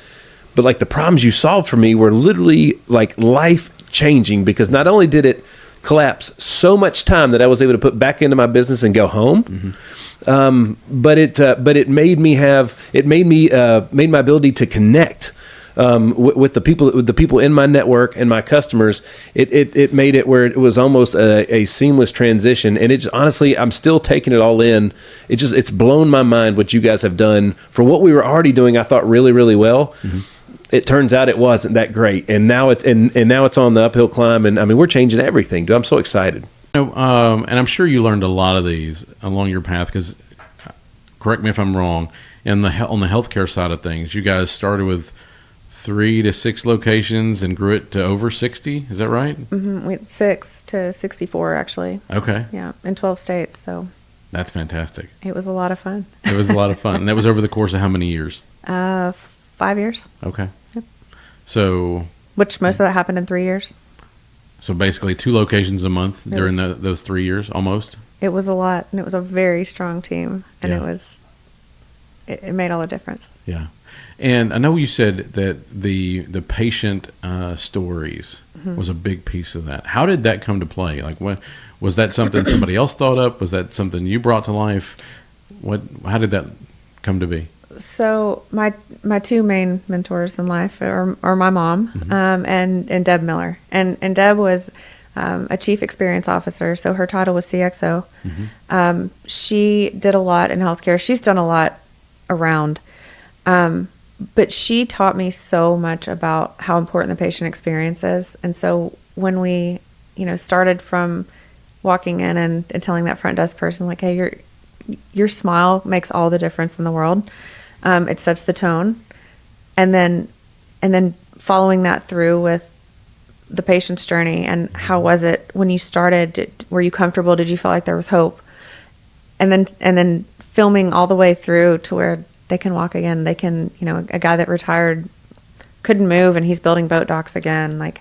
But like the problems you solved for me were literally like life changing, because not only did it collapse so much time that I was able to put back into my business and go home, but it made my ability to connect with the people in my network and my customers. It made it where it was almost a seamless transition, and it's honestly, I'm still taking it all in. It's blown my mind what you guys have done for what we were already doing. I thought really, really well. It turns out it wasn't that great, and now it's on the uphill climb. And I mean, we're changing everything, dude. I'm so excited. And I'm sure you learned a lot of these along your path. Because, correct me if I'm wrong, on the healthcare side of things, you guys started with 3 to 6 locations and grew it to over 60. Is that right? Mm-hmm. We had 6 to 64 actually. Okay. Yeah, in 12 states. So that's fantastic. it was a lot of fun. It was a lot of fun, and that was over the course of how many years? 5 years. Okay. Yep. So, which most of that happened in 3 years. So basically 2 locations a month during those 3 years, almost. It was a lot, and it was a very strong team, and it made all the difference. Yeah. And I know you said that the patient stories was a big piece of that. How did that come to play? Like, what was that something somebody else thought up? Was that something you brought to life? How did that come to be? So my 2 main mentors in life are my mom and Deb Miller. And Deb was a chief experience officer, so her title was CXO. She did a lot in healthcare. She's done a lot around. But she taught me so much about how important the patient experience is. And so when we, started from walking in and telling that front desk person, like, hey, your smile makes all the difference in the world. It sets the tone. And then following that through with the patient's journey and how was it when you started? Were you comfortable? Did you feel like there was hope? And then filming all the way through to where they can walk again. They can, a guy that retired couldn't move and he's building boat docks again. Like,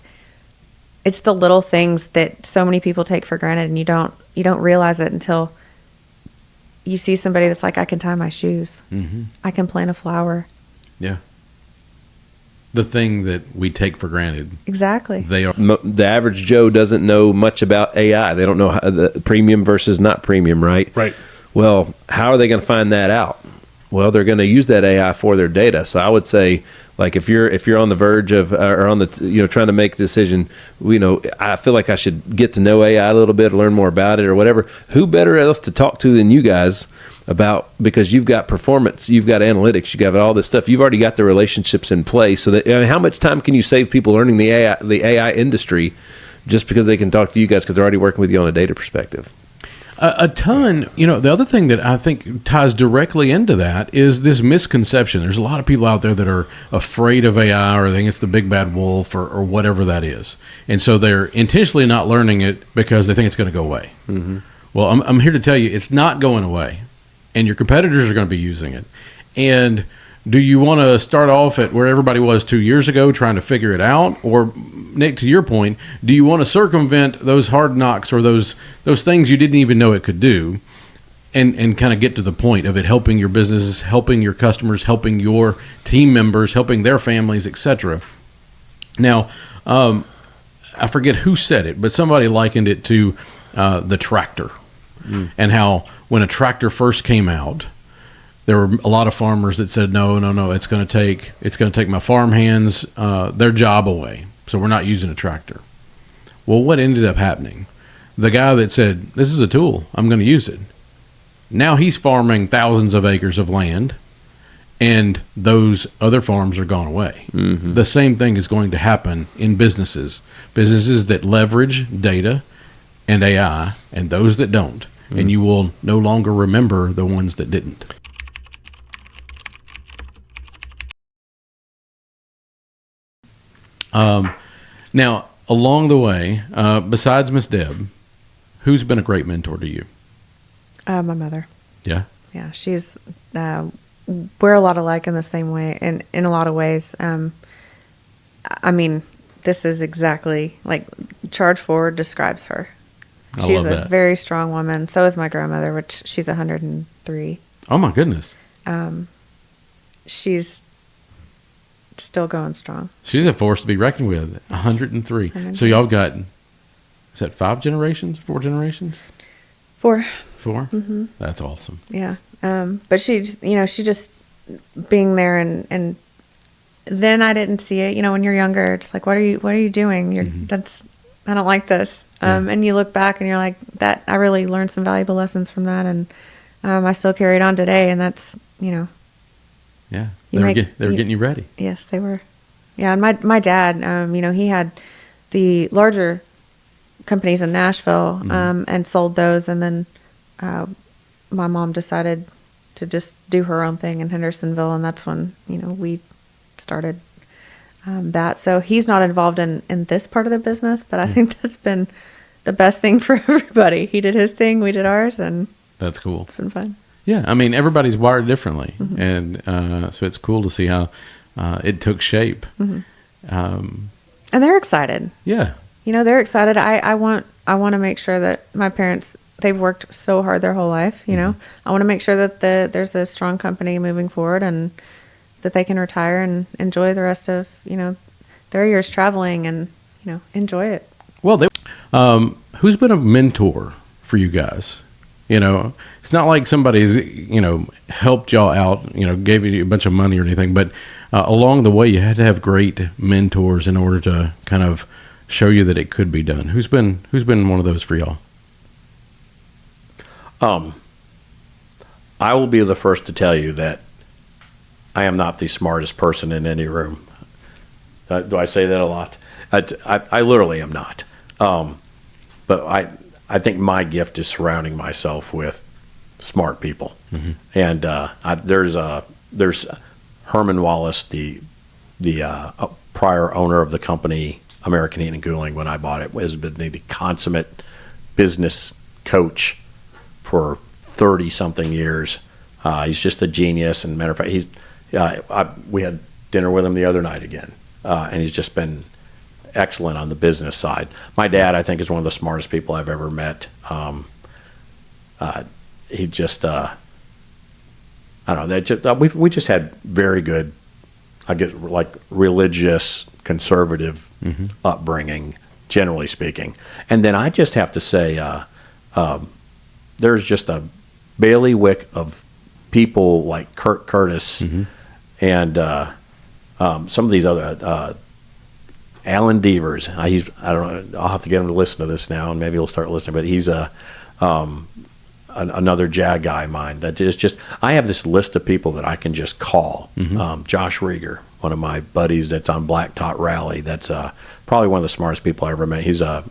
it's the little things that so many people take for granted, and you don't realize it until you see somebody that's like, I can tie my shoes. I can plant a flower. Yeah. The thing that we take for granted. Exactly. They are. The average Joe doesn't know much about AI. They don't know how the premium versus not premium, right? Right. Well, how are they going to find that out? Well, they're going to use that AI for their data. So I would say, like, if you're on the verge of or on the trying to make a decision, I feel like I should get to know AI a little bit, learn more about it or whatever. Who better else to talk to than you guys about, because you've got performance, you've got analytics, you got all this stuff. You've already got the relationships in place. So that, how much time can you save people learning the AI industry just because they can talk to you guys because they're already working with you on a data perspective? A ton. The other thing that I think ties directly into that is this misconception. There's a lot of people out there that are afraid of AI, or think it's the big bad wolf, or whatever that is. And so they're intentionally not learning it because they think it's going to go away. Well, I'm here to tell you it's not going away, and your competitors are going to be using it. And do you want to start off at where everybody was 2 years ago trying to figure it out? Or, Nick, to your point, do you want to circumvent those hard knocks or those things you didn't even know it could do, and kind of get to the point of it helping your business, helping your customers, helping your team members, helping their families, etc.? Now, I forget who said it, but somebody likened it to the tractor, and how when a tractor first came out, there were a lot of farmers that said, no, it's going to take my farm hands their job away, so we're not using a tractor. Well, what ended up happening? The guy that said, this is a tool, I'm going to use it, now he's farming thousands of acres of land, and those other farms are gone away. The same thing is going to happen in businesses that leverage data and AI, and those that don't. And you will no longer remember the ones that didn't. Now, along the way, besides Miss Deb, who's been a great mentor to you? My mother. Yeah. Yeah, she's. We're a lot alike in the same way, and in a lot of ways. I mean, this is exactly like Charge Forward describes her. I She's love a that. very strong woman. So is my grandmother, which she's 103. Oh my goodness. She's still going strong. She's a force to be reckoned with. 103. So y'all got, is that 5 generations? 4 generations? 4. 4? That's awesome. Yeah. But she just being there and then I didn't see it. When you're younger, it's like, what are you doing? I don't like this. And you look back and you're like, that I really learned some valuable lessons from that, and I still carry it on today. And that's Yeah. They were getting you ready. Yes, they were. Yeah, and my dad, he had the larger companies in Nashville, and sold those, and then my mom decided to just do her own thing in Hendersonville, and that's when we started that. So he's not involved in this part of the business, but I think that's been the best thing for everybody. He did his thing, we did ours, and that's cool. It's been fun. Yeah, I mean, everybody's wired differently, and so it's cool to see how it took shape. And they're excited. Yeah, they're excited. I want to make sure that my parents, they've worked so hard their whole life. I want to make sure that there's a strong company moving forward, and that they can retire and enjoy the rest of their years traveling, and enjoy it. Well, who's been a mentor for you guys? It's not like somebody's, helped y'all out, gave you a bunch of money or anything, but along the way, you had to have great mentors in order to kind of show you that it could be done. Who's been one of those for y'all? I will be the first to tell you that I am not the smartest person in any room. Do I say that a lot? I literally am not. But I think my gift is surrounding myself with smart people. And there's Herman Wallace, the prior owner of the company American Heating and Cooling when I bought it, has been the consummate business coach for 30 something years. He's just a genius, and matter of fact, we had dinner with him the other night again, and he's just been excellent on the business side. My dad, I think, is one of the smartest people I've ever met. He just, I don't know. We just had very good, I guess, like religious, conservative upbringing, generally speaking. And then I just have to say, there's just a bailiwick of people like Kurt Curtis and some of these other. Alan Devers. I don't know. I'll have to get him to listen to this now, and maybe he'll start listening. But he's another JAG guy of mine. That is just. I have this list of people that I can just call. Josh Rieger, one of my buddies that's on Blacktop Rally. That's probably one of the smartest people I ever met. He's a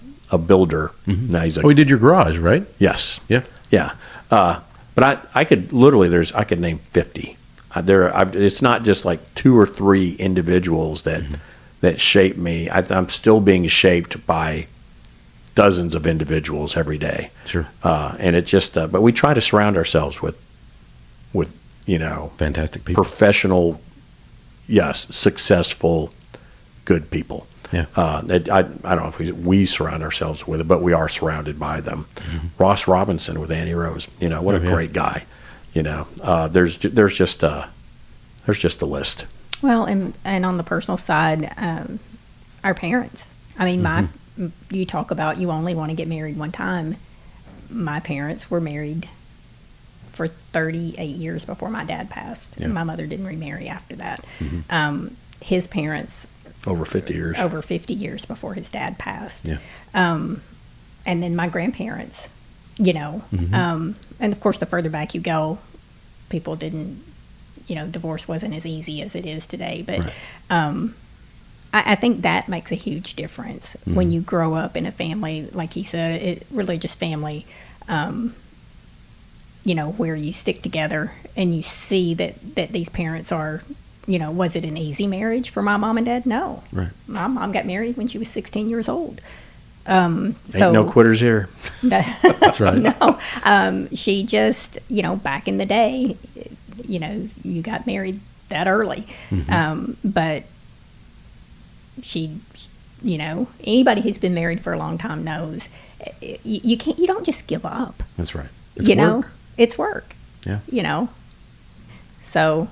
builder. Now he's he did your garage, right? Yes. Yeah. Yeah. But I could literally I could name 50. It's not just like 2 or 3 individuals that shaped me. I'm still being shaped by dozens of individuals every day. Sure. And it just, but we try to surround ourselves with fantastic people, professional, yes, successful, good people. Yeah. I don't know if we surround ourselves with it, but we are surrounded by them. Ross Robinson with Annie Rose, what a great guy. There's just a list. Well, and on the personal side, our parents. I mean, you talk about you only want to get married one time. My parents were married for 38 years before my dad passed. Yeah. And my mother didn't remarry after that. His parents. Over 50 years. Over 50 years before his dad passed. Yeah. And then my grandparents, and of course, the further back you go, people didn't, divorce wasn't as easy as it is today. But Right. I think that makes a huge difference when you grow up in a family, like he said, religious family, where you stick together and you see that these parents are, was it an easy marriage for my mom and dad? No. Right. My mom got married when she was 16 years old. Ain't no quitters here. That's right. No. She just, back in the day, you got married that early. But she, anybody who's been married for a long time knows you don't just give up. That's right. It's work. It's work. Yeah. So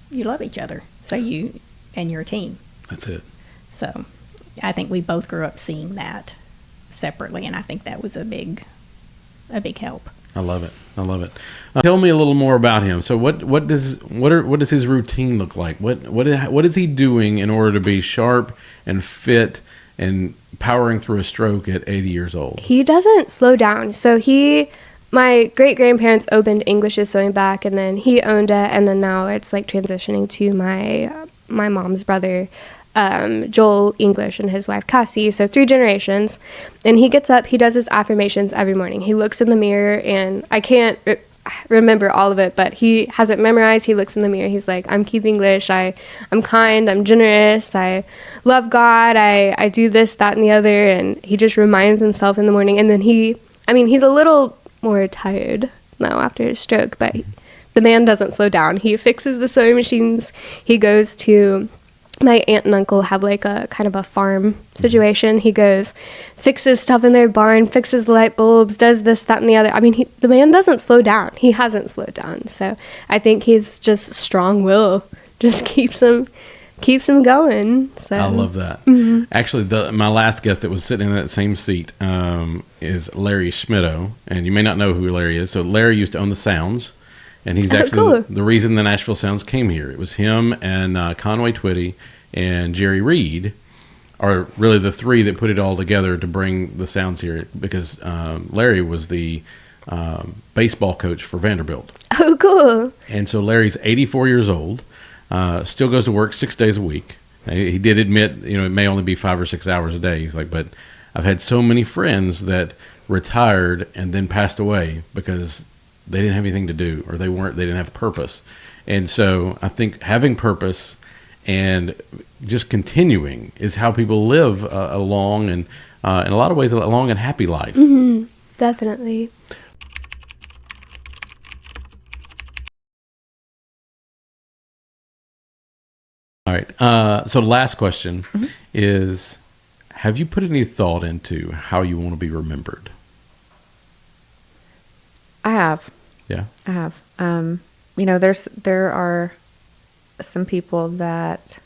you love each other. So and you're a team. That's it. So I think we both grew up seeing that separately, and I think that was a big help. I love it. Tell me a little more about him. So what does his routine look like? What is he doing in order to be sharp and fit and powering through a stroke at 80 years old? He doesn't slow down. So my great-grandparents opened English's Sewing Back, and then he owned it, and then now it's like transitioning to my mom's brother, Joel English, and his wife Cassie. So 3 generations. And he gets up, he does his affirmations every morning. He looks in the mirror, and I can't remember all of it, but he has it memorized. He looks in the mirror, he's like, I'm Keith English, I'm kind, I'm generous, I love God, I do this, that, and the other. And he just reminds himself in the morning. And then he's a little more tired now after his stroke, but the man doesn't slow down. He fixes the sewing machines. He goes to, my aunt and uncle have like a kind of a farm situation. He goes, fixes stuff in their barn, fixes the light bulbs, does this, that, and the other. The man doesn't slow down. He hasn't slowed down. So I think he's just strong will, just keeps him going. So I love that. Actually, my last guest that was sitting in that same seat is Larry Schmitto, and you may not know who Larry is. So Larry used to own the Sounds, and he's actually the reason the Nashville Sounds came here. It was him and Conway Twitty and Jerry Reed are really the 3 that put it all together to bring the Sounds here, because Larry was the baseball coach for Vanderbilt. Oh, cool. And so Larry's 84 years old. Still goes to work 6 days a week. He did admit, it may only be 5 or 6 hours a day. He's like, but I've had so many friends that retired and then passed away because they didn't have anything to do, or they didn't have purpose. And so I think having purpose and just continuing is how people live a long and in a lot of ways a long and happy life. Mm-hmm. Definitely. All right. So last question is, have you put any thought into how you want to be remembered? I have. Yeah. I have. There are some people that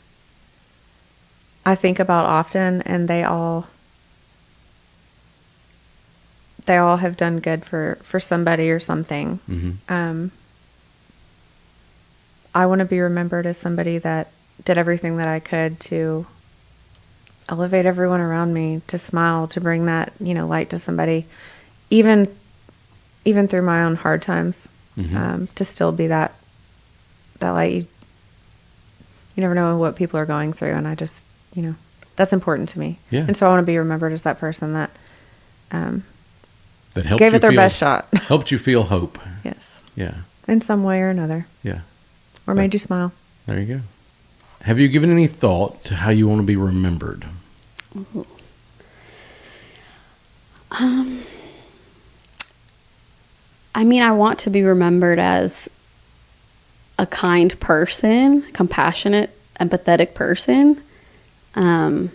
I think about often, and they all have done good for somebody or something. Mm-hmm. I want to be remembered as somebody that did everything that I could to elevate everyone around me, to smile, to bring that, light to somebody, even through my own hard times, to still be that light. You never know what people are going through, and I just, that's important to me. Yeah. And so I want to be remembered as that person that that helped gave you it their feel, best shot. Helped you feel hope. Yes. Yeah. In some way or another. Yeah. Or made you smile. There you go. Have you given any thought to how you want to be remembered? I want to be remembered as a kind person, compassionate, empathetic person, a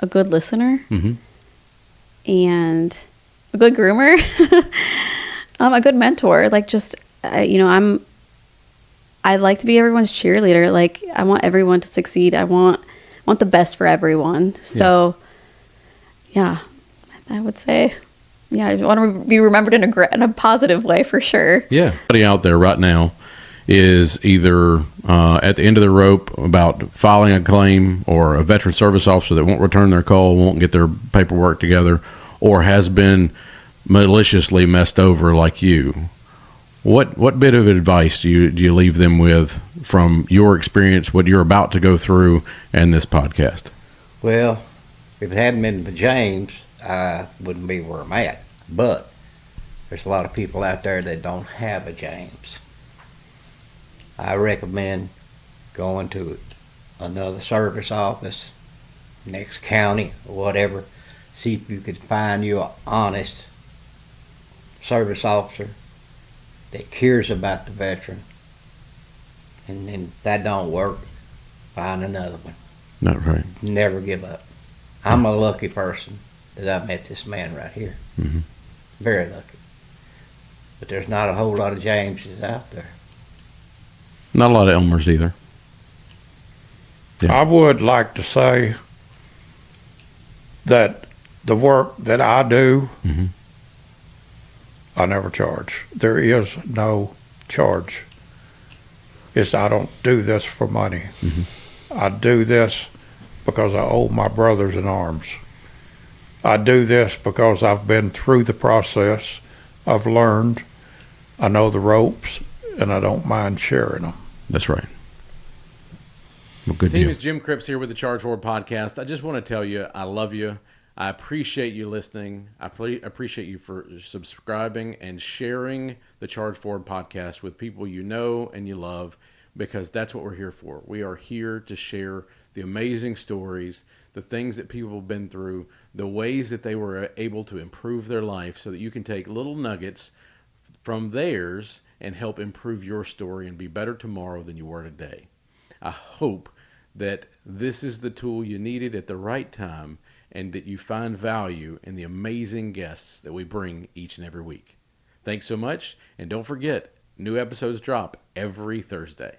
good listener, and a good groomer, a good mentor. Like, just, I like to be everyone's cheerleader. Like, I want everyone to succeed. I want the best for everyone. So, yeah, I would say, yeah, I want to be remembered in a positive way for sure. Yeah. Somebody out there right now is either at the end of the rope about filing a claim, or a veteran service officer that won't return their call, won't get their paperwork together, or has been maliciously messed over like you. What bit of advice do you leave them with from your experience, what you're about to go through, and this podcast? Well, if it hadn't been for James, I wouldn't be where I'm at. But there's a lot of people out there that don't have a James. I recommend going to another service office, next county, or whatever. See if you could find you an honest service officer that cares about the veteran. And then if that don't work, find another one. Not right. Never give up. I'm a lucky person that I met this man right here. Mm-hmm. Very lucky. But there's not a whole lot of Jameses out there. Not a lot of Elmers either. Yeah. I would like to say that the work that I do, Mm-hmm. I never charge. There is no charge. I don't do this for money. Mm-hmm. I do this because I owe my brothers in arms. I do this because I've been through the process. I've learned. I know the ropes, and I don't mind sharing them. That's right. Well, good Team, deal. it's Jim Cripps here with the Charge Forward Podcast. I just want to tell you I love you. I appreciate you listening. I appreciate you for subscribing and sharing the Charge Forward Podcast with people you know and you love, because that's what we're here for. We are here to share the amazing stories, the things that people have been through, the ways that they were able to improve their life, so that you can take little nuggets from theirs and help improve your story and be better tomorrow than you were today. I hope that this is the tool you needed at the right time, and that you find value in the amazing guests that we bring each and every week. Thanks so much, and don't forget, new episodes drop every Thursday.